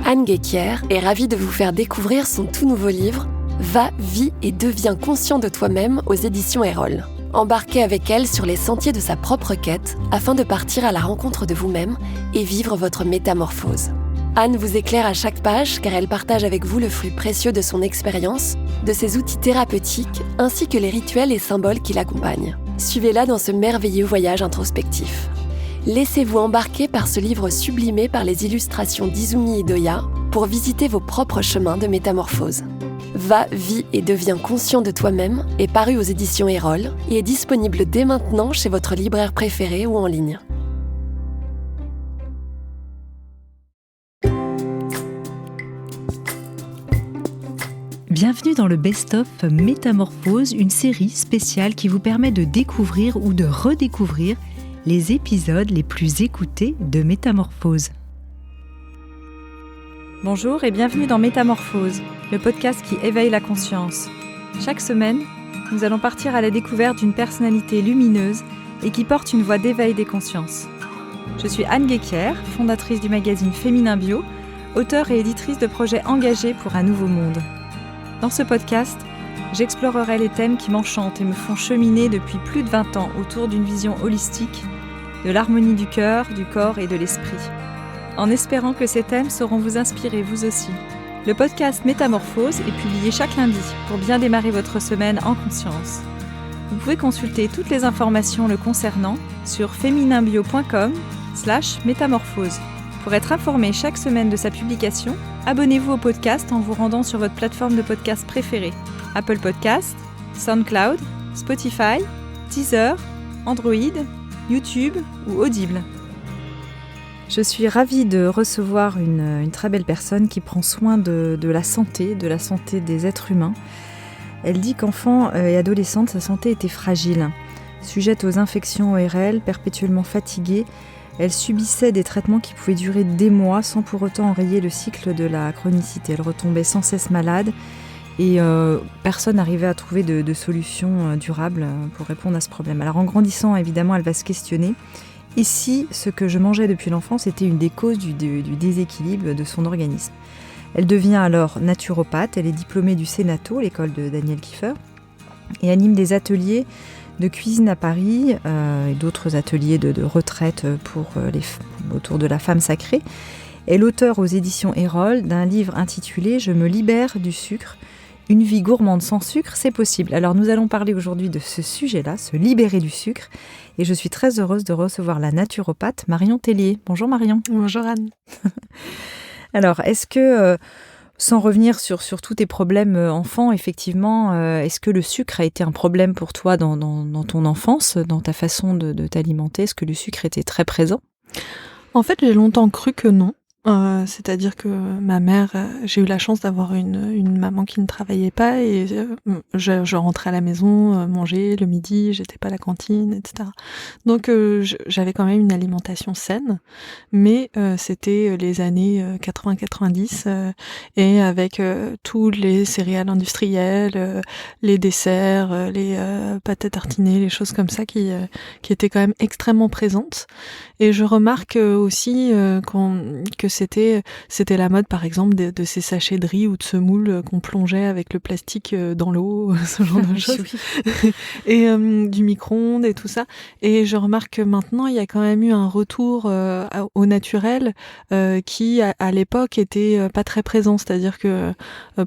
Anne Guéquière est ravie de vous faire découvrir son tout nouveau livre « Va, vis et deviens conscient de toi-même » aux éditions Erol. Embarquez avec elle sur les sentiers de sa propre quête afin de partir à la rencontre de vous-même et vivre votre métamorphose. Anne vous éclaire à chaque page car elle partage avec vous le flux précieux de son expérience, de ses outils thérapeutiques ainsi que les rituels et symboles qui l'accompagnent. Suivez-la dans ce merveilleux voyage introspectif. Laissez-vous embarquer par ce livre sublimé par les illustrations d'Izumi Idoya pour visiter vos propres chemins de métamorphose. Va, vis et deviens conscient de toi-même est paru aux éditions Erol et est disponible dès maintenant chez votre libraire préféré ou en ligne. Bienvenue dans le Best-of Métamorphose, une série spéciale qui vous permet de découvrir ou de redécouvrir les épisodes les plus écoutés de Métamorphose. Bonjour et bienvenue dans Métamorphose, le podcast qui éveille la conscience. Chaque semaine, nous allons partir à la découverte d'une personnalité lumineuse et qui porte une voix d'éveil des consciences. Je suis Anne Guéquière, fondatrice du magazine Féminin Bio, auteure et éditrice de projets engagés pour un nouveau monde. Dans ce podcast, j'explorerai les thèmes qui m'enchantent et me font cheminer depuis plus de 20 ans autour d'une vision holistique, de l'harmonie du cœur, du corps et de l'esprit. En espérant que ces thèmes sauront vous inspirer vous aussi. Le podcast Métamorphose est publié chaque lundi pour bien démarrer votre semaine en conscience. Vous pouvez consulter toutes les informations le concernant sur fémininbio.com/métamorphose. Pour être informé chaque semaine de sa publication, abonnez-vous au podcast en vous rendant sur votre plateforme de podcast préférée. Apple Podcasts, SoundCloud, Spotify, Deezer, Android, YouTube ou Audible. Je suis ravie de recevoir une très belle personne qui prend soin de la santé des êtres humains. Elle dit qu'enfant et adolescente, sa santé était fragile. Sujette aux infections ORL, perpétuellement fatiguée, elle subissait des traitements qui pouvaient durer des mois sans pour autant enrayer le cycle de la chronicité. Elle retombait sans cesse malade et personne n'arrivait à trouver de solution durable pour répondre à ce problème. Alors en grandissant, évidemment, elle va se questionner. Et si ce que je mangeais depuis l'enfance était une des causes du déséquilibre de son organisme? Elle devient alors naturopathe, elle est diplômée du Sénato, l'école de Daniel Kieffer, et anime des ateliers de cuisine à Paris et d'autres ateliers de retraite autour de la femme sacrée. Elle est l'auteure aux éditions Erol d'un livre intitulé « Je me libère du sucre ». Une vie gourmande sans sucre, c'est possible. Alors nous allons parler aujourd'hui de ce sujet-là, se libérer du sucre. Et je suis très heureuse de recevoir la naturopathe Marion Tellier. Bonjour Marion. Bonjour Anne. Alors, est-ce que, sans revenir sur tous tes problèmes enfants, effectivement, est-ce que le sucre a été un problème pour toi dans ton enfance, dans ta façon de t'alimenter? Est-ce que le sucre était très présent? En fait, j'ai longtemps cru que non. C'est-à-dire que ma mère, j'ai eu la chance d'avoir une maman qui ne travaillait pas et je rentrais à la maison, manger le midi, j'étais pas à la cantine, etc. Donc j'avais quand même une alimentation saine, mais c'était les années 80-90 et avec tous les céréales industrielles, les desserts, les pâtes à tartiner, les choses comme ça qui étaient quand même extrêmement présentes. Et je remarque aussi que c'était la mode, par exemple, de ces sachets de riz ou de semoule qu'on plongeait avec le plastique dans l'eau, ce genre de choses. Et du micro-ondes et tout ça. Et je remarque que maintenant, il y a quand même eu un retour au naturel qui, à l'époque, était pas très présent. C'est-à-dire que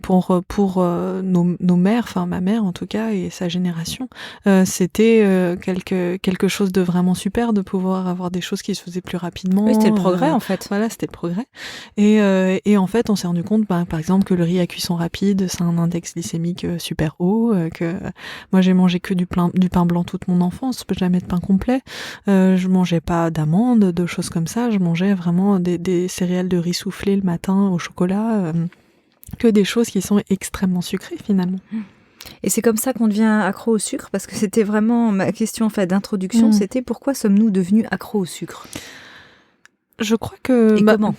pour nos mères, enfin ma mère en tout cas, et sa génération, c'était quelque chose de vraiment super de pouvoir avoir des choses qui se faisaient plus rapidement. Oui, c'était le progrès en fait. Voilà, c'était le progrès. Et en fait, on s'est rendu compte, par exemple, que le riz à cuisson rapide, c'est un index glycémique super haut, que moi j'ai mangé que du pain blanc toute mon enfance, jamais de pain complet. Je mangeais pas d'amandes, de choses comme ça. Je mangeais vraiment des céréales de riz soufflé le matin au chocolat, que des choses qui sont extrêmement sucrées finalement. Et c'est comme ça qu'on devient accro au sucre, parce que c'était vraiment ma question en fait d'introduction, c'était pourquoi sommes-nous devenus accros au sucre? Je crois que... Et comment ?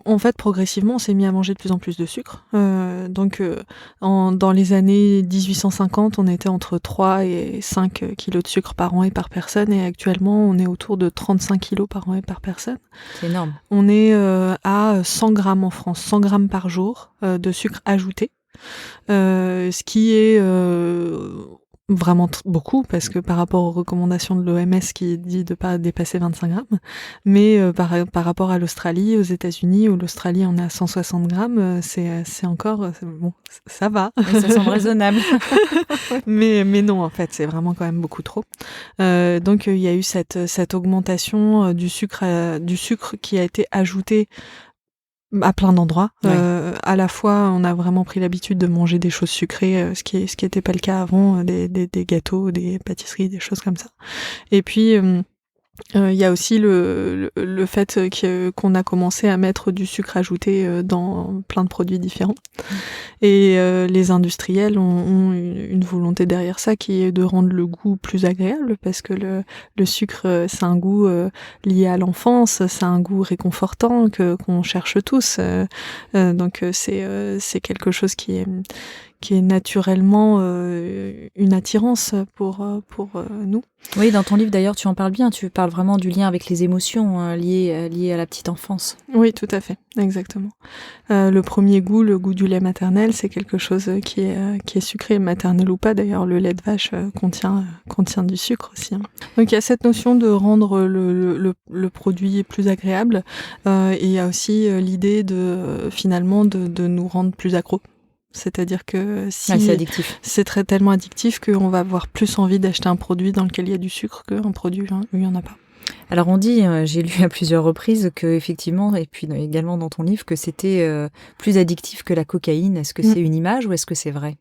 En fait, progressivement, on s'est mis à manger de plus en plus de sucre. Dans les années 1850, on était entre 3 et 5 kilos de sucre par an et par personne. Et actuellement, on est autour de 35 kilos par an et par personne. C'est énorme. On est à 100 grammes en France, 100 grammes par jour de sucre ajouté. Ce qui est... vraiment beaucoup, parce que par rapport aux recommandations de l'OMS qui dit de pas dépasser 25 grammes, mais par rapport à l'Australie, aux États-Unis, où l'Australie en est à 160 grammes, c'est encore bon, ça va. Mais ça semble raisonnable. mais non, en fait, c'est vraiment quand même beaucoup trop. Donc il y a eu cette augmentation du sucre qui a été ajouté à plein d'endroits. Ouais. À la fois, on a vraiment pris l'habitude de manger des choses sucrées, ce qui était pas le cas avant, des gâteaux, des pâtisseries, des choses comme ça. Et puis, il y a aussi le fait qu'on a commencé à mettre du sucre ajouté dans plein de produits différents. Et les industriels ont une volonté derrière ça qui est de rendre le goût plus agréable, parce que le sucre, c'est un goût lié à l'enfance, c'est un goût réconfortant qu'on cherche tous. Donc c'est quelque chose qui est naturellement une attirance pour nous. Oui, dans ton livre d'ailleurs, tu en parles bien. Tu parles vraiment du lien avec les émotions liées à la petite enfance. Oui, tout à fait, exactement. Le premier goût, le goût du lait maternel, c'est quelque chose qui est sucré, maternel ou pas. D'ailleurs, le lait de vache contient du sucre aussi. Donc il y a cette notion de rendre le produit plus agréable, et il y a aussi l'idée finalement de nous rendre plus accros. C'est-à-dire que c'est addictif. C'est tellement addictif qu'on va avoir plus envie d'acheter un produit dans lequel il y a du sucre qu'un produit où il n'y en a pas. Alors on dit, j'ai lu à plusieurs reprises que effectivement, et puis également dans ton livre, que c'était plus addictif que la cocaïne. Est-ce que c'est une image ou est-ce que c'est vrai ?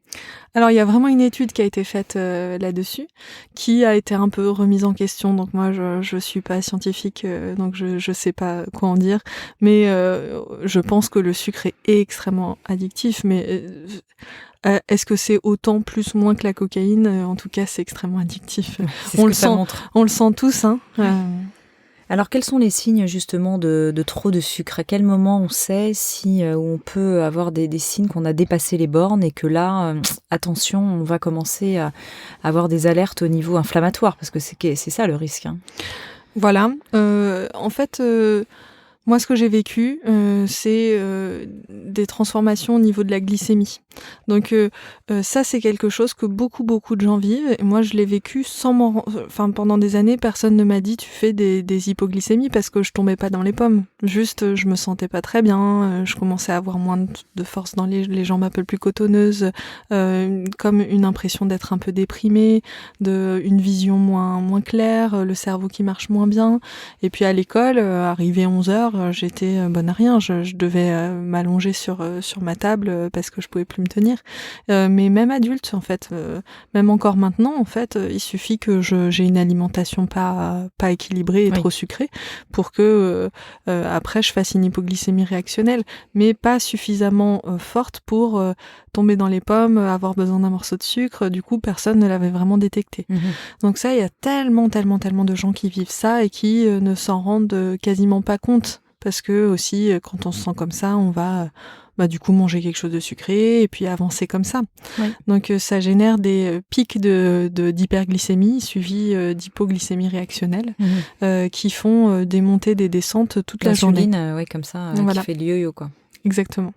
Alors il y a vraiment une étude qui a été faite là-dessus, qui a été un peu remise en question. Donc moi je suis pas scientifique, donc je sais pas quoi en dire, mais je pense que le sucre est extrêmement addictif. Mais est-ce que c'est autant plus moins que la cocaïne ? En tout cas, c'est extrêmement addictif. C'est ce que ça montre. On le sent tous, hein. Alors, quels sont les signes justement de trop de sucre ? À quel moment on sait si on peut avoir des signes qu'on a dépassé les bornes et que là, attention, on va commencer à avoir des alertes au niveau inflammatoire, parce que c'est ça le risque. Hein. Voilà. En fait, moi, ce que j'ai vécu, c'est des transformations au niveau de la glycémie. Donc ça, c'est quelque chose que beaucoup de gens vivent. Et moi, je l'ai vécu pendant des années, personne ne m'a dit tu fais des hypoglycémies, parce que je tombais pas dans les pommes. Juste, je me sentais pas très bien, je commençais à avoir moins de force dans les jambes un peu plus cotonneuses, comme une impression d'être un peu déprimée, une vision moins claire, le cerveau qui marche moins bien. Et puis à l'école, arrivé 11h, j'étais bonne à rien. Je devais m'allonger sur ma table parce que je pouvais plus me tenir. Mais même adulte, en fait, même encore maintenant, en fait, il suffit que j'ai une alimentation pas équilibrée et trop sucrée pour que après je fasse une hypoglycémie réactionnelle, mais pas suffisamment forte pour tomber dans les pommes, avoir besoin d'un morceau de sucre. Du coup, personne ne l'avait vraiment détecté. Donc ça, il y a tellement de gens qui vivent ça et qui ne s'en rendent quasiment pas compte. Parce que aussi, quand on se sent comme ça, on va du coup manger quelque chose de sucré et puis avancer comme ça. Oui. Donc ça génère des pics d'hyperglycémie suivis d'hypoglycémie réactionnelle qui font des montées, des descentes toute la journée. L'insuline, comme ça, voilà. Qui fait le yo-yo, quoi. Exactement.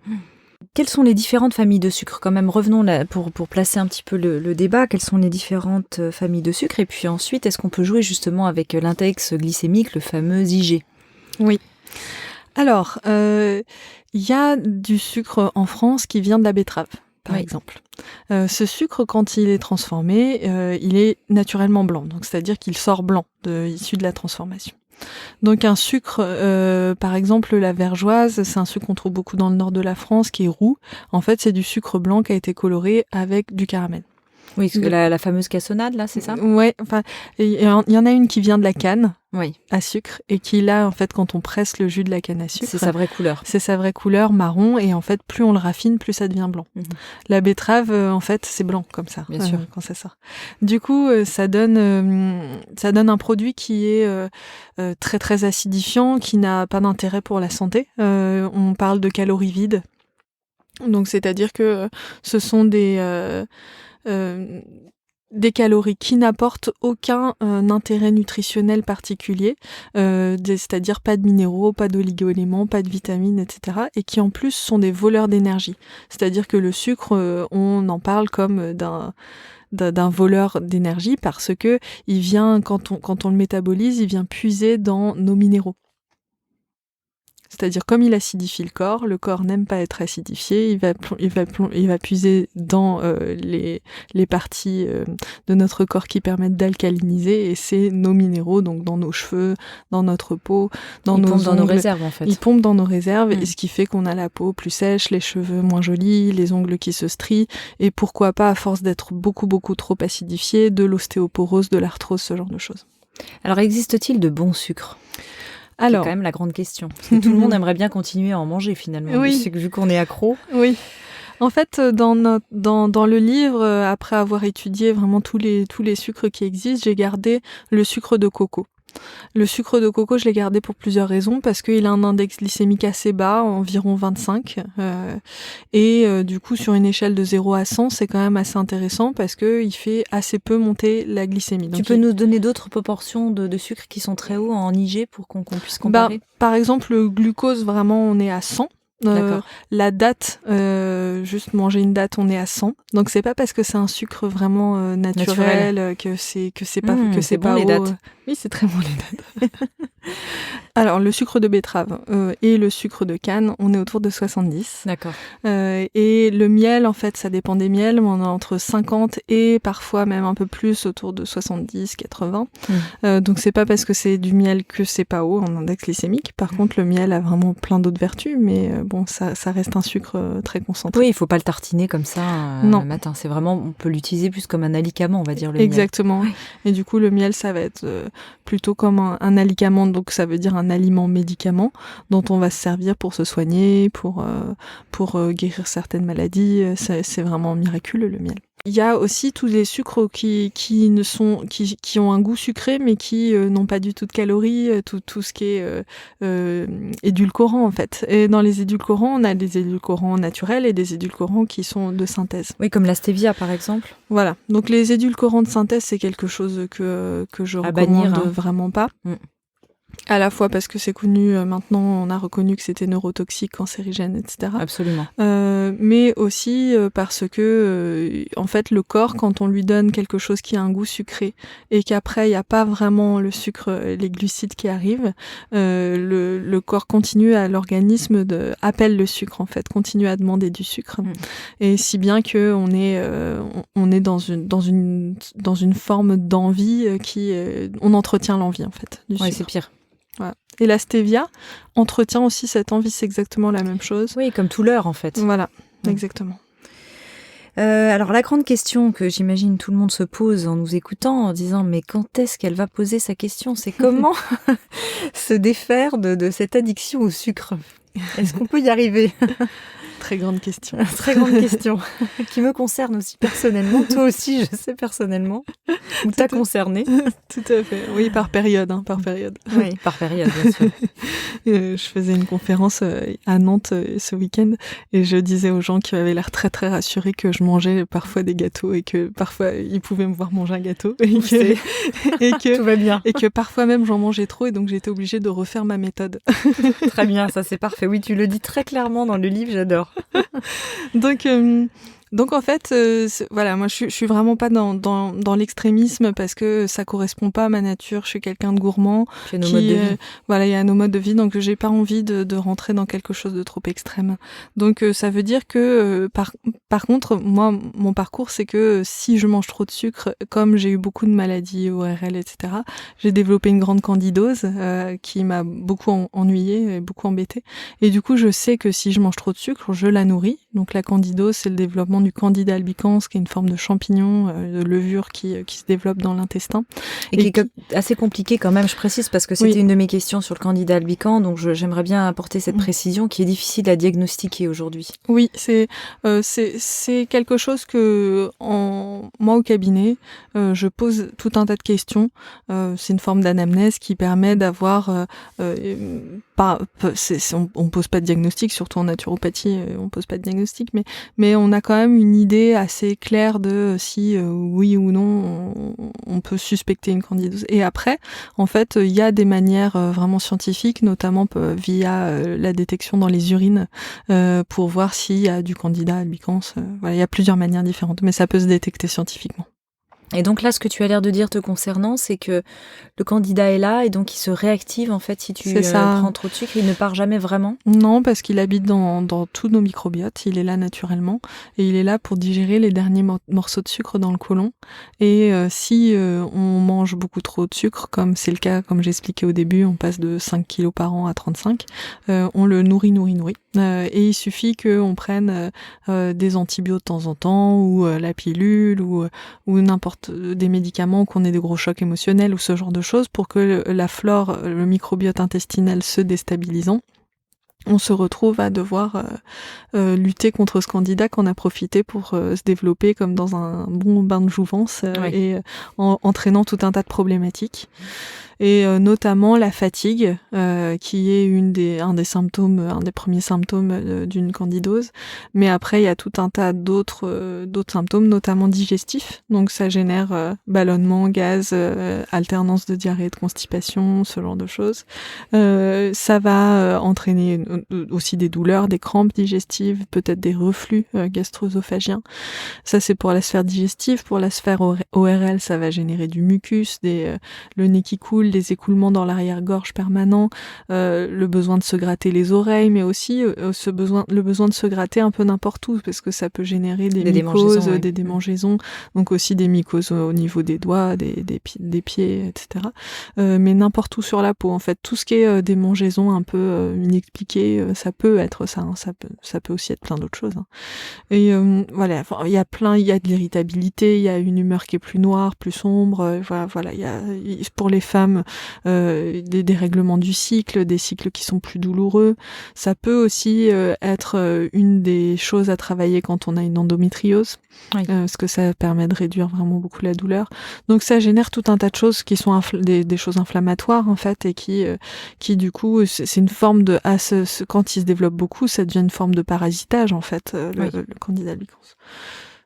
Quelles sont les différentes familles de sucre ? Quand même, revenons là pour placer un petit peu le débat. Quelles sont les différentes familles de sucre ? Et puis ensuite, est-ce qu'on peut jouer justement avec l'index glycémique, le fameux IG ? Oui. Alors, il y a du sucre en France qui vient de la betterave, par exemple. Ce sucre, quand il est transformé, il est naturellement blanc. Donc, c'est-à-dire qu'il sort blanc, issu de la transformation. Donc un sucre, par exemple la vergeoise, c'est un sucre qu'on trouve beaucoup dans le nord de la France, qui est roux. En fait, c'est du sucre blanc qui a été coloré avec du caramel. Oui, parce que la fameuse cassonade, là, c'est ça ? Ouais, enfin, il y en a une qui vient de la canne Oui. à sucre et qui, là, en fait, quand on presse le jus de la canne à sucre... C'est sa vraie couleur. C'est sa vraie couleur, marron, et en fait, plus on le raffine, plus ça devient blanc. La betterave, en fait, c'est blanc, comme ça, bien sûr, quand ça sort. Du coup, ça donne un produit qui est très, très acidifiant, qui n'a pas d'intérêt pour la santé. On parle de calories vides. Donc, c'est-à-dire que ce sont des calories qui n'apportent aucun intérêt nutritionnel particulier, c'est-à-dire pas de minéraux, pas d'oligo-éléments, pas de vitamines, etc. Et qui en plus sont des voleurs d'énergie. C'est-à-dire que le sucre, on en parle comme d'un voleur d'énergie parce que il vient, quand on le métabolise, il vient puiser dans nos minéraux. C'est-à-dire, comme il acidifie le corps n'aime pas être acidifié, il va puiser dans les parties de notre corps qui permettent d'alcaliniser, et c'est nos minéraux, donc dans nos cheveux, dans notre peau, dans nos ongles. Il pompe dans nos réserves, en fait. Il pompe dans nos réserves, et ce qui fait qu'on a la peau plus sèche, les cheveux moins jolis, les ongles qui se strient, et pourquoi pas, à force d'être beaucoup, beaucoup trop acidifié, de l'ostéoporose, de l'arthrose, ce genre de choses. Alors, existe-t-il de bons sucres ? Alors, c'est quand même la grande question. Parce que tout le monde aimerait bien continuer à en manger finalement. Oui. Vu qu'on est accro. Oui. En fait, dans le livre, après avoir étudié vraiment tous les sucres qui existent, j'ai gardé le sucre de coco. Le sucre de coco, je l'ai gardé pour plusieurs raisons, parce qu'il a un index glycémique assez bas, environ 25, et du coup sur une échelle de 0 à 100, c'est quand même assez intéressant parce qu'il fait assez peu monter la glycémie. Donc, tu peux nous donner d'autres proportions de sucre qui sont très hauts en IG pour qu'on puisse comparer ? Par exemple, le glucose, vraiment, on est à 100. La date, juste manger une date, on est à 100. Donc c'est pas parce que c'est un sucre vraiment naturel que c'est pas bon, haut. Les dates. Oui, c'est très bon les dates. Alors le sucre de betterave et le sucre de canne, on est autour de 70. D'accord. Et le miel, en fait, ça dépend des miels, mais on est entre 50 et parfois même un peu plus, autour de 70, 80. Donc c'est pas parce que c'est du miel que c'est pas haut en index glycémique. Par contre, le miel a vraiment plein d'autres vertus, mais bon, ça reste un sucre très concentré. Oui, il faut pas le tartiner comme ça le matin. C'est vraiment, on peut l'utiliser plus comme un alicament, on va dire, le miel. Exactement. Oui. Et du coup, le miel, ça va être plutôt comme un alicament, donc ça veut dire un aliment-médicament dont on va se servir pour se soigner, pour guérir certaines maladies. C'est vraiment miraculeux, le miel. Il y a aussi tous les sucres qui ont un goût sucré, mais qui n'ont pas du tout de calories, tout ce qui est édulcorant, en fait. Et dans les édulcorants, on a des édulcorants naturels et des édulcorants qui sont de synthèse. Oui, comme la stevia, par exemple. Voilà. Donc les édulcorants de synthèse, c'est quelque chose que je recommande vraiment pas. À la fois parce que c'est connu, maintenant on a reconnu que c'était neurotoxique, cancérigène, etc. Absolument. Mais aussi parce que, en fait, le corps, quand on lui donne quelque chose qui a un goût sucré et qu'après il n'y a pas vraiment le sucre, les glucides qui arrivent, le corps continue à l'organisme appelle le sucre, en fait, continue à demander du sucre. Et si bien que on est dans une forme d'envie on entretient l'envie, en fait, du sucre. Oui, c'est pire. Voilà. Et la stevia entretient aussi cette envie, c'est exactement la même chose. Oui, comme tout l'heure en fait. Voilà, exactement. Alors la grande question que j'imagine tout le monde se pose en nous écoutant, en disant mais quand est-ce qu'elle va poser sa question ? C'est comment se défaire de cette addiction au sucre ? Est-ce qu'on peut y arriver ? Très grande question. Très grande question, qui me concerne aussi personnellement. Toi aussi, je sais personnellement, ou t'as concerné. Tout à fait. Oui, par période. Oui, par période, bien sûr. Je faisais une conférence à Nantes ce week-end et je disais aux gens qui avaient l'air très très rassurés que je mangeais parfois des gâteaux et que parfois ils pouvaient me voir manger un gâteau et que tout va bien. Et que parfois même j'en mangeais trop et donc j'étais obligée de refaire ma méthode. Très bien, ça c'est parfait. Oui, tu le dis très clairement dans le livre, j'adore. Donc en fait, voilà, moi je suis vraiment pas dans l'extrémisme parce que ça correspond pas à ma nature. Je suis quelqu'un de gourmand. Puis nos modes de vie. Voilà, il y a nos modes de vie, donc j'ai pas envie de rentrer dans quelque chose de trop extrême. Donc ça veut dire que Par contre, moi, mon parcours, c'est que si je mange trop de sucre, comme j'ai eu beaucoup de maladies ORL, etc., j'ai développé une grande candidose qui m'a beaucoup ennuyée et beaucoup embêtée. Et du coup, je sais que si je mange trop de sucre, je la nourris. Donc la candidose, c'est le développement du Candida albicans, qui est une forme de champignon, de levure qui se développe dans l'intestin. Et qui est assez compliqué quand même, je précise, parce que c'était une de mes questions sur le Candida albicans, donc j'aimerais bien apporter cette précision qui est difficile à diagnostiquer aujourd'hui. Oui, c'est quelque chose que moi au cabinet, je pose tout un tas de questions. C'est une forme d'anamnèse qui permet d'avoir on pose pas de diagnostic, surtout en naturopathie, on pose pas de diagnostic, mais on a quand même une idée assez claire de si oui ou non on peut suspecter une candidose. Et après, en fait, il y a des manières vraiment scientifiques, notamment via la détection dans les urines, pour voir s'il y a du Candida albicans. Voilà, il y a plusieurs manières différentes, mais ça peut se détecter scientifiquement. Et donc là, ce que tu as l'air de dire te concernant, c'est que le Candida est là et donc il se réactive en fait si tu prends trop de sucre, il ne part jamais vraiment? Non, parce qu'il habite dans tous nos microbiotes, il est là naturellement et il est là pour digérer les derniers morceaux de sucre dans le côlon. Et si on mange beaucoup trop de sucre, comme c'est le cas, comme j'expliquais au début, on passe de 5 kilos par an à 35, on le nourrit. Et il suffit qu'on prenne des antibiotiques de temps en temps, ou la pilule, ou n'importe des médicaments, qu'on ait des gros chocs émotionnels ou ce genre de choses, pour que la flore, le microbiote intestinal se déstabilisant, on se retrouve à devoir lutter contre ce candida qu'on a profité pour se développer comme dans un bon bain de jouvence et entraînant tout un tas de problématiques. Et notamment la fatigue, qui est un des premiers symptômes d'une candidose. Mais après, il y a tout un tas d'autres symptômes, notamment digestifs. Donc ça génère ballonnement, gaz, alternance de diarrhée et de constipation, ce genre de choses. Ça va entraîner aussi des douleurs, des crampes digestives, peut-être des reflux gastro-œsophagiens. Ça, c'est pour la sphère digestive. Pour la sphère ORL, ça va générer du mucus, le nez qui coule, des écoulements dans l'arrière-gorge permanents, le besoin de se gratter les oreilles, mais aussi le besoin de se gratter un peu n'importe où, parce que ça peut générer des mycoses, des démangeaisons, donc aussi des mycoses au niveau des doigts, des pieds, etc. Mais n'importe où sur la peau, en fait, tout ce qui est démangeaison un peu inexpliquée, ça peut être ça, hein, ça peut aussi être plein d'autres choses. Hein. Et voilà, il y a de l'irritabilité, il y a une humeur qui est plus noire, plus sombre, voilà, il y a pour les femmes des dérèglements du cycle, des cycles qui sont plus douloureux. Ça peut aussi être une des choses à travailler quand on a une endométriose, parce que ça permet de réduire vraiment beaucoup la douleur. Donc ça génère tout un tas de choses qui sont des choses inflammatoires en fait, et qui du coup c'est une forme de quand il se développe beaucoup, ça devient une forme de parasitage en fait, le Candida albicans.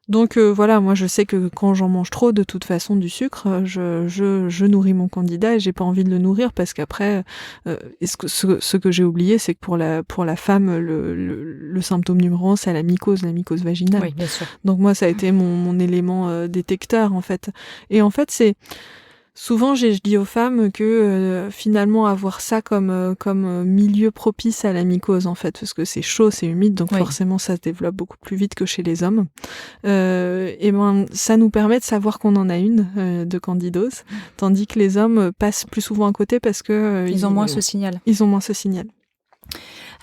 Donc voilà, moi je sais que quand j'en mange trop, de toute façon du sucre, je nourris mon candida et j'ai pas envie de le nourrir, parce qu'après, ce que j'ai oublié, c'est que pour la femme, le symptôme numéro 1, c'est la mycose vaginale. Oui, bien sûr. Donc moi ça a été mon élément détecteur en fait. Et en fait souvent, je dis aux femmes que finalement avoir ça comme milieu propice à la mycose, en fait, parce que c'est chaud, c'est humide, donc forcément ça se développe beaucoup plus vite que chez les hommes. Et ça nous permet de savoir qu'on en a une de candidose, tandis que les hommes passent plus souvent à côté parce que ils ont moins ce signal. Ils ont moins ce signal.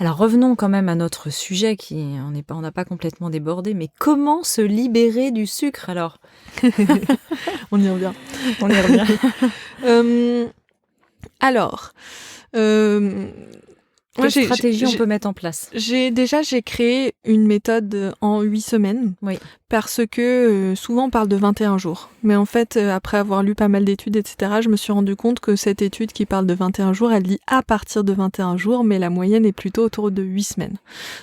Alors revenons quand même à notre sujet on n'a pas complètement débordé, mais comment se libérer du sucre alors? On y revient. Alors, quelle stratégie on peut mettre en place? J'ai créé une méthode en 8 semaines. Oui. Parce que souvent on parle de 21 jours. Mais en fait, après avoir lu pas mal d'études, etc., je me suis rendu compte que cette étude qui parle de 21 jours, elle dit à partir de 21 jours, mais la moyenne est plutôt autour de 8 semaines.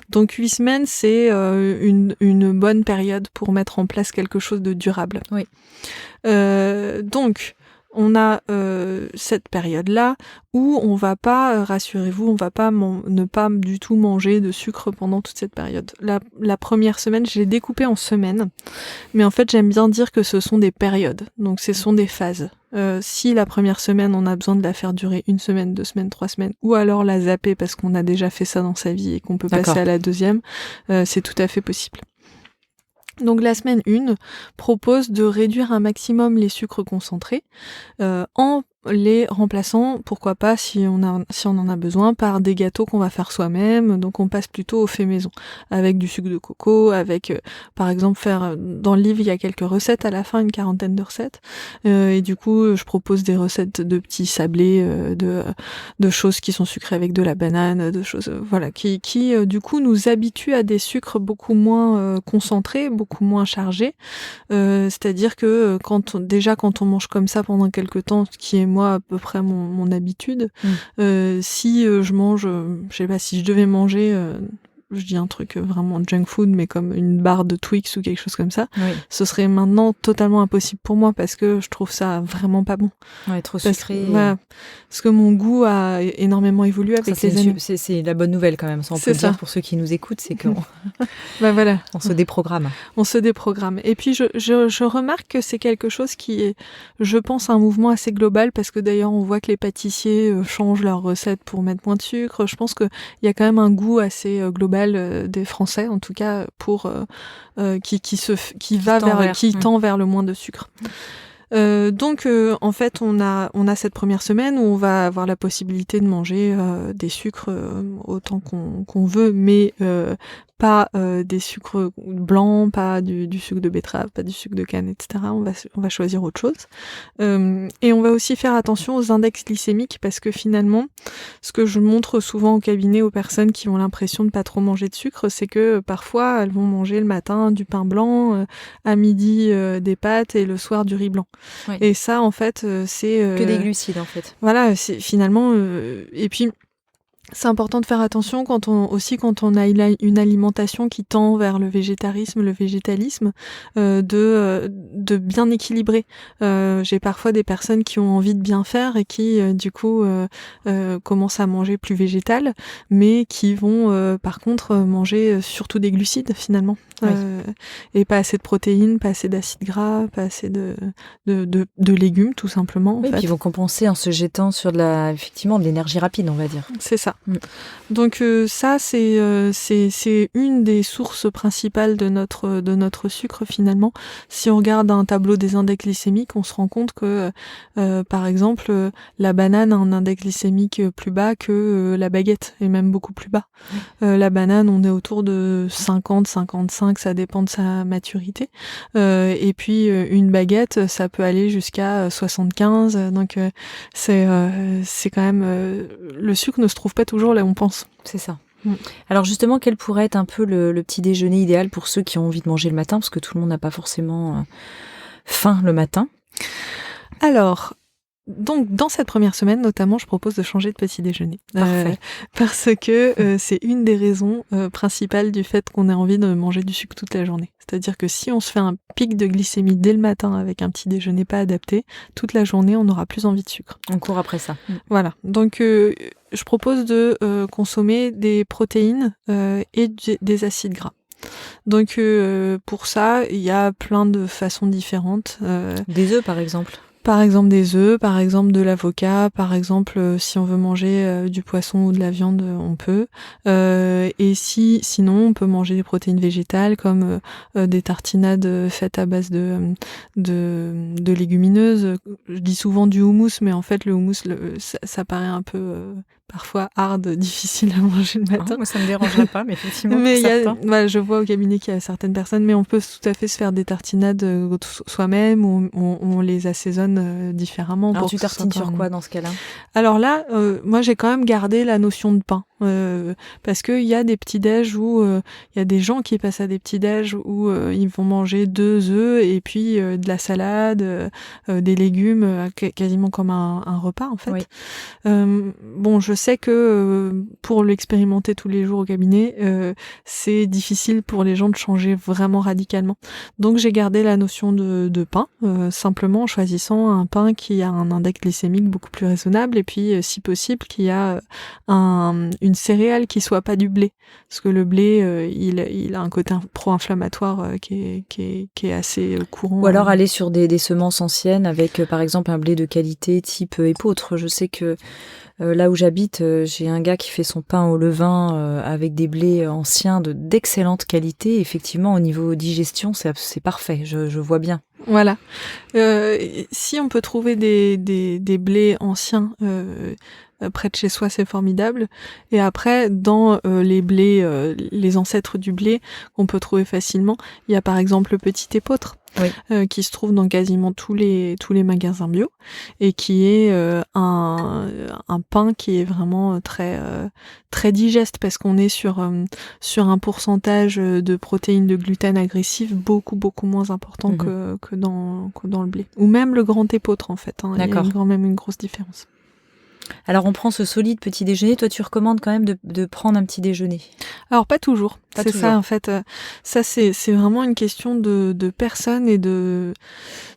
Donc 8 semaines, c'est une bonne période pour mettre en place quelque chose de durable. Oui. Donc, on a cette période-là où on va pas, rassurez-vous, on va pas ne pas du tout manger de sucre pendant toute cette période. La première semaine, je l'ai découpée en semaines, mais en fait, j'aime bien dire que ce sont des périodes, donc ce sont des phases. Si la première semaine, on a besoin de la faire durer 1 semaine, 2 semaines, 3 semaines, ou alors la zapper parce qu'on a déjà fait ça dans sa vie et qu'on peut passer à la deuxième, c'est tout à fait possible. Donc la semaine 1 propose de réduire un maximum les sucres concentrés en les remplaçant, pourquoi pas, si on en a besoin, par des gâteaux qu'on va faire soi-même. Donc on passe plutôt au fait maison, avec du sucre de coco, avec par exemple dans le livre il y a quelques recettes à la fin, une 40aine de recettes, et du coup je propose des recettes de petits sablés, de choses qui sont sucrées avec de la banane, de choses voilà qui du coup nous habituent à des sucres beaucoup moins concentrés, beaucoup moins chargés. C'est-à-dire que quand on mange comme ça pendant quelque temps, ce qui est moi à peu près mon habitude, si je mange, je sais pas, si je devais manger, je dis un truc vraiment junk food, mais comme une barre de Twix ou quelque chose comme ça, ce serait maintenant totalement impossible pour moi parce que je trouve ça vraiment pas bon. Ouais, trop sucré. Parce que mon goût a énormément évolué avec les années. C'est la bonne nouvelle quand même, ça on peut dire pour ceux qui nous écoutent, c'est qu'on voilà. on se déprogramme. On se déprogramme. Et puis je remarque que c'est quelque chose qui est, je pense, un mouvement assez global parce que d'ailleurs on voit que les pâtissiers changent leurs recettes pour mettre moins de sucre. Je pense qu'il y a quand même un goût assez global des Français, en tout cas pour qui tend vers le moins de sucre. Donc en fait on a cette première semaine où on va avoir la possibilité de manger des sucres autant qu'on veut, mais pas des sucres blancs, pas du sucre de betterave, pas du sucre de canne, etc. On va choisir autre chose. Et on va aussi faire attention aux index glycémiques parce que finalement, ce que je montre souvent au cabinet aux personnes qui ont l'impression de pas trop manger de sucre, c'est que parfois elles vont manger le matin du pain blanc, à midi des pâtes et le soir du riz blanc. Oui. Et ça, en fait, c'est que des glucides, en fait. Voilà, c'est finalement. Et puis, c'est important de faire attention quand on a une alimentation qui tend vers le végétarisme, le végétalisme, de bien équilibrer. J'ai parfois des personnes qui ont envie de bien faire et qui du coup commencent à manger plus végétal, mais qui vont par contre manger surtout des glucides finalement. Oui. Et pas assez de protéines, pas assez d'acides gras, pas assez de légumes tout simplement. Oui, puis ils vont compenser en se jetant sur effectivement de l'énergie rapide, on va dire. C'est ça. Donc ça c'est une des sources principales de notre sucre finalement. Si on regarde un tableau des index glycémiques, on se rend compte que par exemple la banane a un index glycémique plus bas que la baguette et même beaucoup plus bas. La banane, on est autour de 50-55, ça dépend de sa maturité. Et puis une baguette, ça peut aller jusqu'à 75. Donc c'est quand même le sucre ne se trouve pas toujours là où on pense. C'est ça. Alors justement, quel pourrait être un peu le petit déjeuner idéal pour ceux qui ont envie de manger le matin, parce que tout le monde n'a pas forcément faim le matin. Alors, donc dans cette première semaine notamment, je propose de changer de petit déjeuner. Parfait. Parce que c'est une des raisons principales du fait qu'on ait envie de manger du sucre toute la journée. C'est-à-dire que si on se fait un pic de glycémie dès le matin avec un petit déjeuner pas adapté, toute la journée on n'aura plus envie de sucre. On court après ça. Voilà, donc je propose de consommer des protéines et des acides gras. Donc pour ça, il y a plein de façons différentes. Des œufs par exemple. Par exemple des œufs, par exemple de l'avocat, par exemple si on veut manger du poisson ou de la viande, on peut. Et sinon, on peut manger des protéines végétales comme des tartinades faites à base de légumineuses. Je dis souvent du houmous, mais en fait le houmous, ça paraît un peu parfois hard, difficile à manger le matin. Moi, ça me dérangerait pas, mais effectivement, mais je vois au cabinet qu'il y a certaines personnes, mais on peut tout à fait se faire des tartinades soi-même ou on les assaisonne différemment. Alors tu tartines sur quoi dans ce cas-là ? Alors là, moi j'ai quand même gardé la notion de pain. Parce qu'il y a des petits-déj où il y a des gens qui passent à des petits-déj où ils vont manger 2 œufs et puis de la salade, des légumes, quasiment comme un repas en fait. Oui. Bon, je sais que pour l'expérimenter tous les jours au cabinet, c'est difficile pour les gens de changer vraiment radicalement. Donc j'ai gardé la notion de pain, simplement en choisissant un pain qui a un index glycémique beaucoup plus raisonnable et puis si possible qui a une une céréale qui soit pas du blé, parce que le blé, il a un côté pro-inflammatoire qui est assez courant. Ou alors aller sur des semences anciennes avec, par exemple, un blé de qualité type épeautre. Je sais que là où j'habite, j'ai un gars qui fait son pain au levain avec des blés anciens d'excellente qualité. Effectivement, au niveau digestion, c'est parfait. Je vois bien. Voilà. Si on peut trouver des blés anciens près de chez soi, c'est formidable. Et après, dans les blés, les ancêtres du blé qu'on peut trouver facilement, il y a par exemple le petit épeautre. Oui. Qui se trouve dans quasiment tous les magasins bio et qui est un pain qui est vraiment très digeste parce qu'on est sur un pourcentage de protéines de gluten agressives beaucoup moins important que dans le blé, ou même le grand épeautre en fait, hein. D'accord. Il y a quand même une grosse différence. Alors, on prend ce solide petit déjeuner. Toi, tu recommandes quand même de prendre un petit déjeuner? Alors, pas toujours. Pas c'est toujours. ça, en fait. Ça, c'est vraiment une question de personne et de...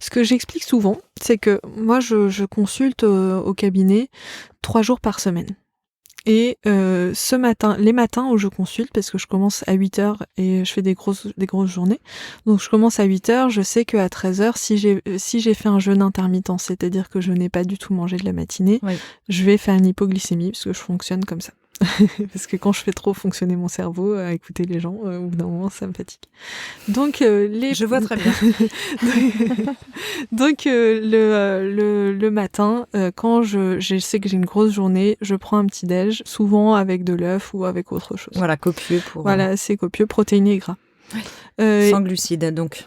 Ce que j'explique souvent, c'est que moi, je consulte au cabinet 3 jours par semaine. Et les matins où je consulte, parce que je commence à 8h et je fais des grosses journées, donc je commence à 8h, je sais qu'à 13h, si j'ai fait un jeûne intermittent, c'est-à-dire que je n'ai pas du tout mangé de la matinée, Oui. je vais faire une hypoglycémie, parce que je fonctionne comme ça. Parce que quand je fais trop fonctionner mon cerveau à écouter les gens, au bout d'un moment, ça me fatigue. Donc Je vois très bien. Donc le matin, quand je sais que j'ai une grosse journée, je prends un petit déj, souvent avec de l'œuf ou avec autre chose. Voilà, copieux pour... Voilà, c'est copieux, protéiné et gras. Oui. Sans glucides, donc.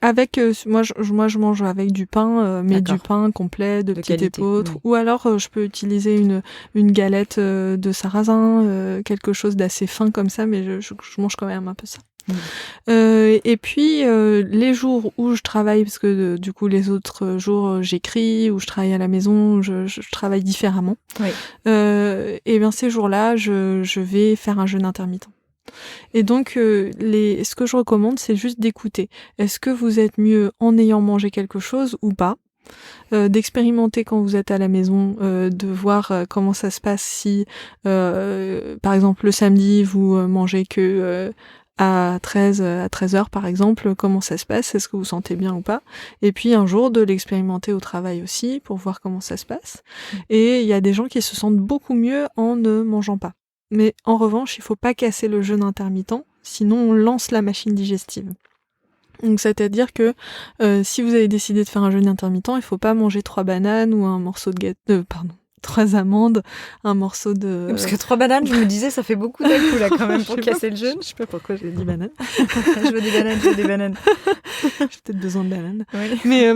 Avec moi je mange avec du pain, mais D'accord. du pain complet de petite qualité. épeautre, ou alors je peux utiliser une galette de sarrasin, quelque chose d'assez fin comme ça, mais je mange quand même un peu ça. Et puis les jours où je travaille, parce que du coup les autres jours j'écris ou je travaille à la maison, je travaille différemment. Oui. Et bien ces jours-là, je vais faire un jeûne intermittent. Et donc, ce que je recommande, c'est juste d'écouter. Est-ce que vous êtes mieux en ayant mangé quelque chose ou pas ? D'expérimenter quand vous êtes à la maison, de voir comment ça se passe si, par exemple, le samedi, vous mangez que à 13h, par exemple, comment ça se passe ? Est-ce que vous sentez bien ou pas ? Et puis, un jour, de l'expérimenter au travail aussi, pour voir comment ça se passe. Et il y a des gens qui se sentent beaucoup mieux en ne mangeant pas. Mais en revanche, il faut pas casser le jeûne intermittent, sinon on lance la machine digestive. Donc c'est-à-dire que si vous avez décidé de faire un jeûne intermittent, il faut pas manger 3 bananes ou un morceau de gâteau, 3 amandes, un morceau de... Parce que 3 bananes, je me disais, ça fait beaucoup d'un coup là quand même pour casser le jeûne. Je sais pas pourquoi j'ai dit banane. Je veux des bananes. J'ai peut-être besoin de bananes. Oui. Mais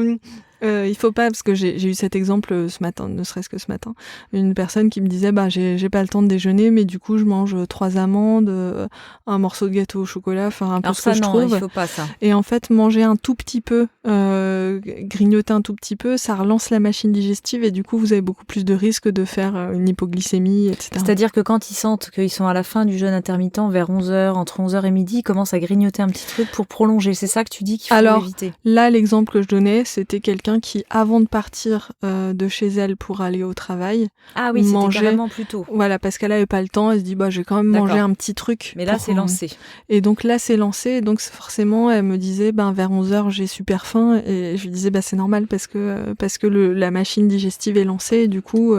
il faut pas, parce que j'ai eu cet exemple ce matin, ne serait-ce que ce matin, une personne qui me disait j'ai pas le temps de déjeuner, mais du coup je mange 3 amandes, un morceau de gâteau au chocolat, enfin un peu alors ce ça, que je trouve. il faut pas ça. Et en fait, manger un tout petit peu, grignoter un tout petit peu, ça relance la machine digestive et du coup vous avez beaucoup plus de risques de faire une hypoglycémie, etc. C'est-à-dire que quand ils sentent qu'ils sont à la fin du jeûne intermittent, vers 11h, entre 11h et midi, ils commencent à grignoter un petit truc pour prolonger. C'est ça que tu dis qu'il faut éviter. Là, l'exemple que je donnais, c'était quelqu'un qui, avant de partir de chez elle pour aller au travail, c'était carrément plus tôt. Voilà, parce qu'elle avait pas le temps, elle se dit je vais quand même manger un petit truc. Mais là, c'est lancé. Et donc là, c'est lancé. Donc forcément, elle me disait vers 11h, j'ai super faim. Et je lui disais c'est normal parce que la machine digestive est lancée. Et du coup,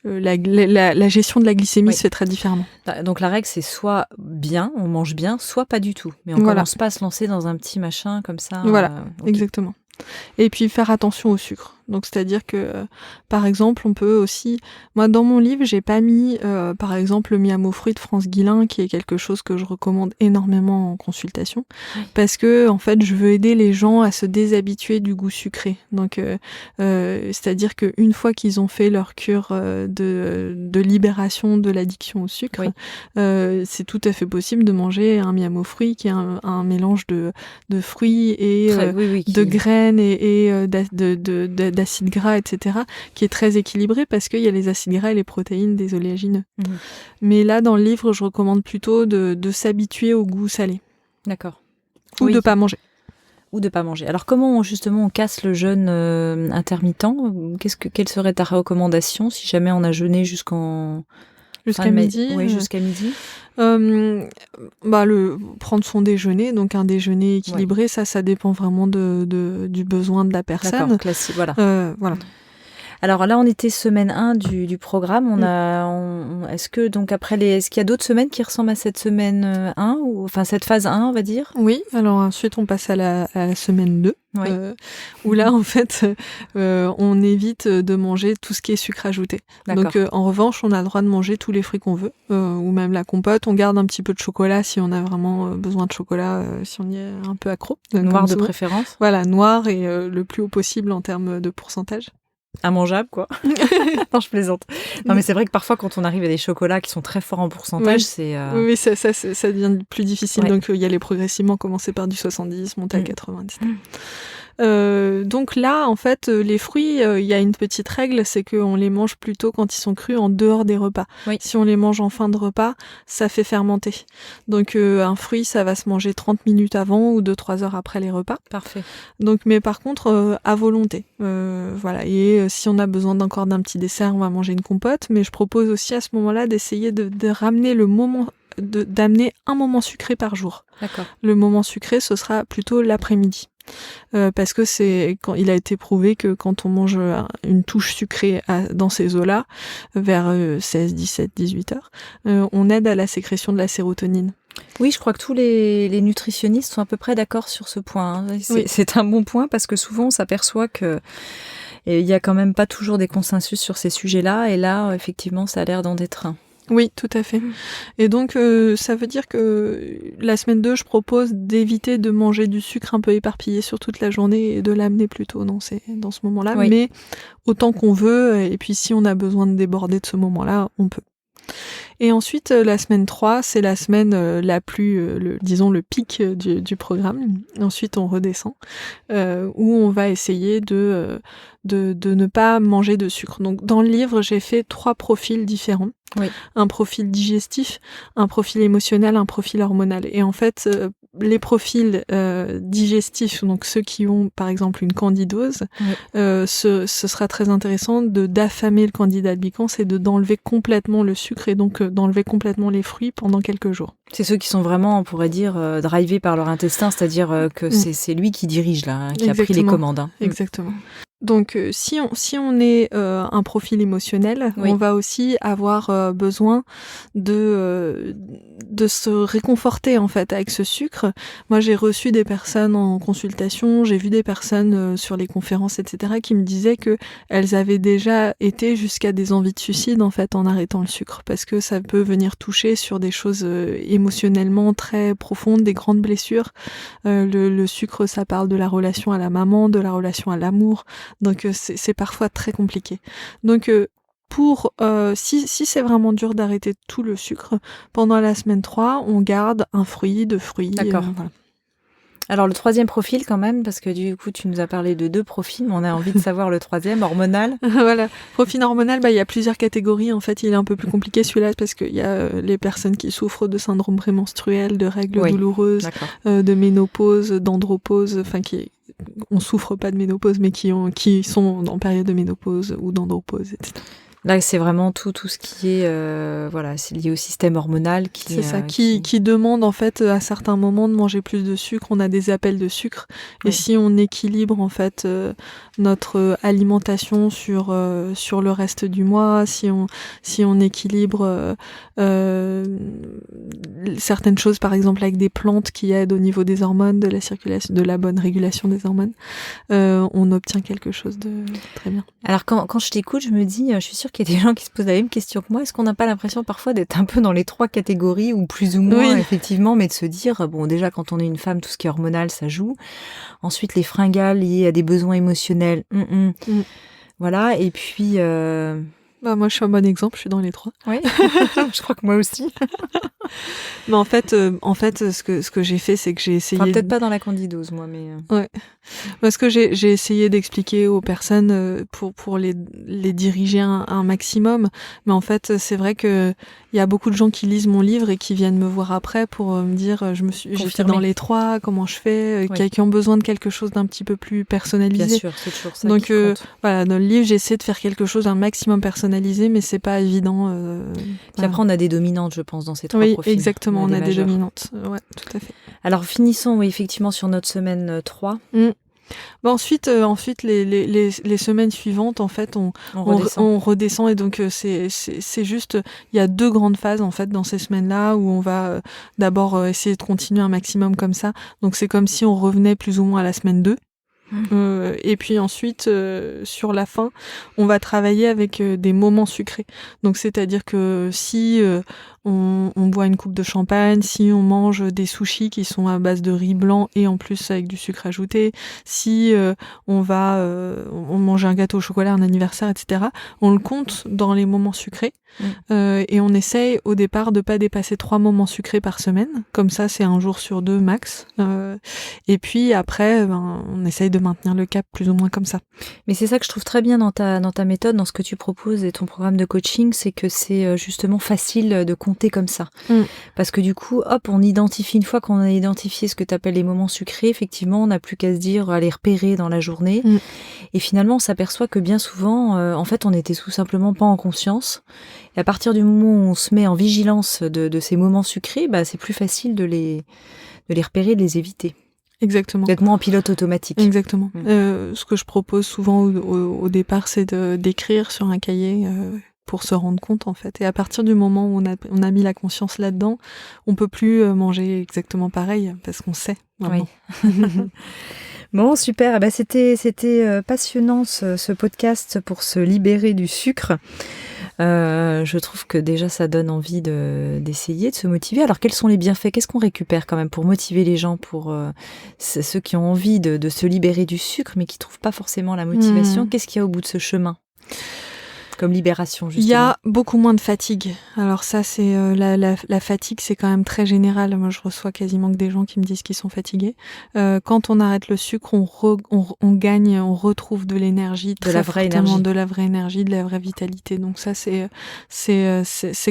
la gestion de la glycémie se fait très différemment. Donc la règle, c'est soit bien, on mange bien, soit pas du tout. Mais on commence pas à se lancer dans un petit machin comme ça. Voilà, exactement. Et puis faire attention au sucre. Donc c'est-à-dire que, par exemple, on peut aussi... Moi, dans mon livre, j'ai pas mis, par exemple, le miam aux fruits de France Guillain, qui est quelque chose que je recommande énormément en consultation, parce que, en fait, je veux aider les gens à se déshabituer du goût sucré. Donc, c'est-à-dire qu'une fois qu'ils ont fait leur cure de libération de l'addiction au sucre, c'est tout à fait possible de manger un miam aux fruits, qui est un mélange de fruits et de graines et d'acides gras, etc., qui est très équilibré parce qu'il y a les acides gras et les protéines des oléagineux. Mais là, dans le livre, je recommande plutôt de s'habituer au goût salé. D'accord. Ou de pas manger. ou de pas manger. Alors comment justement on casse le jeûne intermittent? Quelle serait ta recommandation si jamais on a jeûné jusqu'à midi? Oui, jusqu'à midi. Prendre son déjeuner, donc un déjeuner équilibré, ça dépend vraiment du besoin de la personne. D'accord, classique, voilà. Voilà. Alors là, on était semaine 1 du programme. Est-ce que donc est-ce qu'il y a d'autres semaines qui ressemblent à cette semaine 1 ou enfin cette phase 1, on va dire? Oui. Alors ensuite, on passe à la semaine 2, où là, en fait, on évite de manger tout ce qui est sucre ajouté. D'accord. Donc en revanche, on a le droit de manger tous les fruits qu'on veut, ou même la compote. On garde un petit peu de chocolat si on a vraiment besoin de chocolat, si on y est un peu accro. Noir de préférence. Voilà, noir et le plus haut possible en termes de pourcentage. Immangeable, quoi. Non, je plaisante. Non, mais c'est vrai que parfois, quand on arrive à des chocolats qui sont très forts en pourcentage, c'est... Oui, ça devient plus difficile. Donc, il y aller progressivement, commencer par du 70, monter à 80, etc. Donc là, en fait, les fruits, il y a une petite règle, c'est qu'on les mange plutôt quand ils sont crus en dehors des repas. Oui. Si on les mange en fin de repas, ça fait fermenter. Donc un fruit, ça va se manger 30 minutes avant ou 2-3 heures après les repas. Parfait. Donc, mais par contre, à volonté. Voilà. Et si on a besoin encore d'un petit dessert, on va manger une compote. Mais je propose aussi à ce moment-là d'essayer de ramener le moment, d'amener un moment sucré par jour. D'accord. Le moment sucré, ce sera plutôt l'après-midi. Parce que il a été prouvé que quand on mange une touche sucrée dans ces eaux-là, vers 16, 17, 18 heures, on aide à la sécrétion de la sérotonine. Oui, je crois que tous les nutritionnistes sont à peu près d'accord sur ce point. C'est un bon point parce que souvent on s'aperçoit que il y a quand même pas toujours des consensus sur ces sujets-là, et là, effectivement, ça a l'air d'en être un. Oui, tout à fait. Et donc, ça veut dire que la semaine 2, je propose d'éviter de manger du sucre un peu éparpillé sur toute la journée et de l'amener plutôt dans ce moment-là. Oui. Mais autant qu'on veut, et puis si on a besoin de déborder de ce moment-là, on peut. Et ensuite, la semaine 3, c'est la semaine la plus, disons, le pic du programme. Ensuite, on redescend, où on va essayer de ne pas manger de sucre. Donc, dans le livre, j'ai fait 3 profils différents. Oui. Un profil digestif, un profil émotionnel, un profil hormonal. Et en fait, les profils digestifs, donc ceux qui ont par exemple une candidose, ce sera très intéressant d'affamer le candida albicans et d'enlever complètement le sucre et donc d'enlever complètement les fruits pendant quelques jours. C'est ceux qui sont vraiment, on pourrait dire, drivés par leur intestin, c'est-à-dire que c'est lui qui dirige là, qui a pris les commandes. Hein. Exactement. Donc, si on est un profil émotionnel, on va aussi avoir besoin de se réconforter en fait avec ce sucre. Moi, j'ai reçu des personnes en consultation, j'ai vu des personnes sur les conférences, etc., qui me disaient que elles avaient déjà été jusqu'à des envies de suicide en fait en arrêtant le sucre, parce que ça peut venir toucher sur des choses émotionnellement très profondes, des grandes blessures. Le sucre, ça parle de la relation à la maman, de la relation à l'amour. Donc c'est parfois très compliqué. Donc si c'est vraiment dur d'arrêter tout le sucre, pendant la semaine 3, on garde un fruit, 2 fruits. D'accord. Voilà. Alors le 3e profil quand même, parce que du coup tu nous as parlé de 2 profils, mais on a envie de savoir le 3e, hormonal. Voilà, profil hormonal, il y a plusieurs catégories. En fait, il est un peu plus compliqué celui-là parce qu'il y a les personnes qui souffrent de syndrome prémenstruel, de règles douloureuses, de ménopause, d'andropause, enfin on souffre pas de ménopause, mais qui sont en période de ménopause ou d'andropause, etc. Là, c'est vraiment tout ce qui est c'est lié au système hormonal qui demande en fait à certains moments de manger plus de sucre. On a des appels de sucre et si on équilibre en fait notre alimentation sur le reste du mois, si on équilibre certaines choses, par exemple avec des plantes qui aident au niveau des hormones, de la circulation, de la bonne régulation des hormones, on obtient quelque chose de très bien. Alors quand je t'écoute, je me dis, je suis sûre qu'il y a des gens qui se posent la même question que moi. Est-ce qu'on n'a pas l'impression parfois d'être un peu dans les 3 catégories, ou plus ou moins, effectivement, mais de se dire, bon, déjà, quand on est une femme, tout ce qui est hormonal, ça joue. Ensuite, les fringales liées à des besoins émotionnels, voilà, et puis... moi, je suis un bon exemple, je suis dans les 3. Oui, je crois que moi aussi. Mais en fait, ce que j'ai fait, c'est que j'ai essayé. Enfin, peut-être pas dans la candidose, moi, mais. Ouais. Parce que j'ai essayé d'expliquer aux personnes pour les diriger un maximum. Mais en fait, c'est vrai que il y a beaucoup de gens qui lisent mon livre et qui viennent me voir après pour me dire j'étais dans les 3, comment je fais, qui ont besoin de quelque chose d'un petit peu plus personnalisé. Bien sûr, c'est toujours ça. Donc qui compte. voilà, dans le livre, j'essaie de faire quelque chose d'un maximum personnalisé, mais c'est pas évident. Puis après, on a des dominantes, je pense, dans ces 3 profils. Oui, exactement, on a des dominantes. Ouais, tout à fait. Alors, finissons effectivement sur notre semaine 3. Ensuite, les semaines suivantes, en fait, on redescend et donc c'est juste, il y a 2 grandes phases en fait dans ces semaines-là où on va d'abord essayer de continuer un maximum comme ça. Donc c'est comme si on revenait plus ou moins à la semaine 2. Et puis ensuite, sur la fin, on va travailler avec des moments sucrés. Donc c'est-à-dire que si on boit une coupe de champagne, si on mange des sushis qui sont à base de riz blanc et en plus avec du sucre ajouté, si on mange un gâteau au chocolat, un anniversaire, etc., on le compte dans les moments sucrés. Et on essaye au départ de pas dépasser 3 moments sucrés par semaine. Comme ça, c'est 1 jour sur 2 max. Et puis après, on essaye de maintenir le cap plus ou moins comme ça. Mais c'est ça que je trouve très bien dans ta méthode, dans ce que tu proposes et ton programme de coaching, c'est que c'est justement facile de compter comme ça. Parce que du coup, hop, on identifie, une fois qu'on a identifié ce que tu appelles les moments sucrés, effectivement, on n'a plus qu'à se dire, à les repérer dans la journée. Et finalement, on s'aperçoit que bien souvent, en fait, on n'était tout simplement pas en conscience. Et à partir du moment où on se met en vigilance de ces moments sucrés, c'est plus facile de les repérer, de les éviter. Exactement. D'être moins en pilote automatique. Exactement. Ce que je propose souvent au départ, c'est d'écrire sur un cahier pour se rendre compte, en fait. Et à partir du moment où on a mis la conscience là-dedans, on peut plus manger exactement pareil, parce qu'on sait. Vraiment. Oui. Bon, super. C'était passionnant ce podcast pour se libérer du sucre. Je trouve que déjà ça donne envie d'essayer, de se motiver. Alors quels sont les bienfaits? Qu'est-ce qu'on récupère quand même pour motiver les gens, pour ceux qui ont envie de se libérer du sucre mais qui trouvent pas forcément la motivation? Qu'est-ce qu'il y a au bout de ce chemin comme libération, justement? Il y a beaucoup moins de fatigue. Alors ça, c'est la fatigue, c'est quand même très général. Moi, je reçois quasiment que des gens qui me disent qu'ils sont fatigués. Quand on arrête le sucre, on gagne, on retrouve de l'énergie, de la vraie énergie, de la vraie énergie, de la vraie vitalité. Donc ça, c'est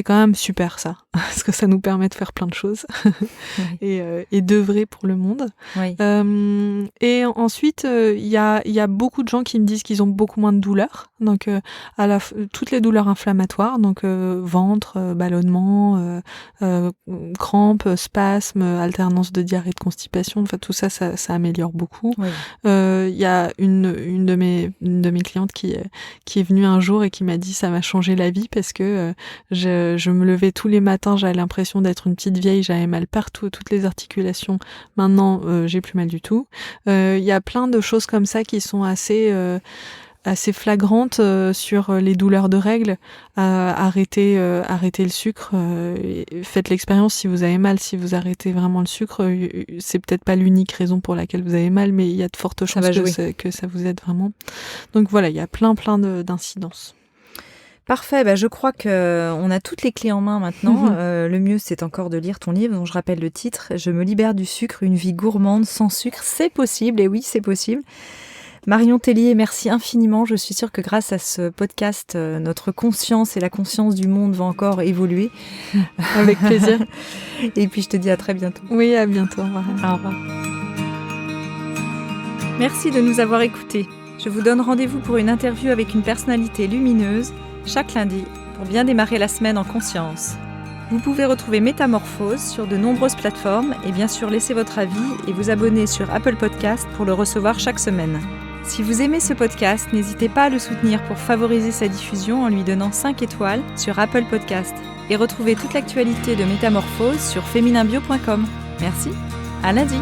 quand même super, ça, parce que ça nous permet de faire plein de choses et d'œuvrer pour le monde. Oui. Et ensuite, il y a beaucoup de gens qui me disent qu'ils ont beaucoup moins de douleurs. Donc toutes les douleurs inflammatoires, donc ventre, ballonnement, crampes, spasmes, alternance de diarrhée, de constipation, enfin tout ça améliore beaucoup. Il y a une de mes clientes qui est venue un jour et qui m'a dit ça m'a changé la vie parce que je me levais tous les matins, j'avais l'impression d'être une petite vieille, j'avais mal partout, toutes les articulations. Maintenant, j'ai plus mal du tout. Il y a plein de choses comme ça qui sont assez flagrante sur les douleurs de règles. Arrêtez le sucre, faites l'expérience. Si vous avez mal, si vous arrêtez vraiment le sucre, c'est peut-être pas l'unique raison pour laquelle vous avez mal, mais il y a de fortes chances que ça vous aide vraiment. Donc voilà, il y a plein d'incidences. Parfait, je crois qu'on a toutes les clés en main maintenant. Le mieux, c'est encore de lire ton livre, dont je rappelle le titre, « Je me libère du sucre, une vie gourmande sans sucre ». C'est possible, et oui, c'est possible. Marion Tellier, merci infiniment. Je suis sûre que grâce à ce podcast, notre conscience et la conscience du monde va encore évoluer. Avec plaisir. Et puis je te dis à très bientôt. Oui, à bientôt. Au revoir. Au revoir. Merci de nous avoir écoutés. Je vous donne rendez-vous pour une interview avec une personnalité lumineuse chaque lundi pour bien démarrer la semaine en conscience. Vous pouvez retrouver Métamorphose sur de nombreuses plateformes et bien sûr laisser votre avis et vous abonner sur Apple Podcast pour le recevoir chaque semaine. Si vous aimez ce podcast, n'hésitez pas à le soutenir pour favoriser sa diffusion en lui donnant 5 étoiles sur Apple Podcast. Et retrouvez toute l'actualité de Métamorphose sur fémininbio.com. Merci, à lundi.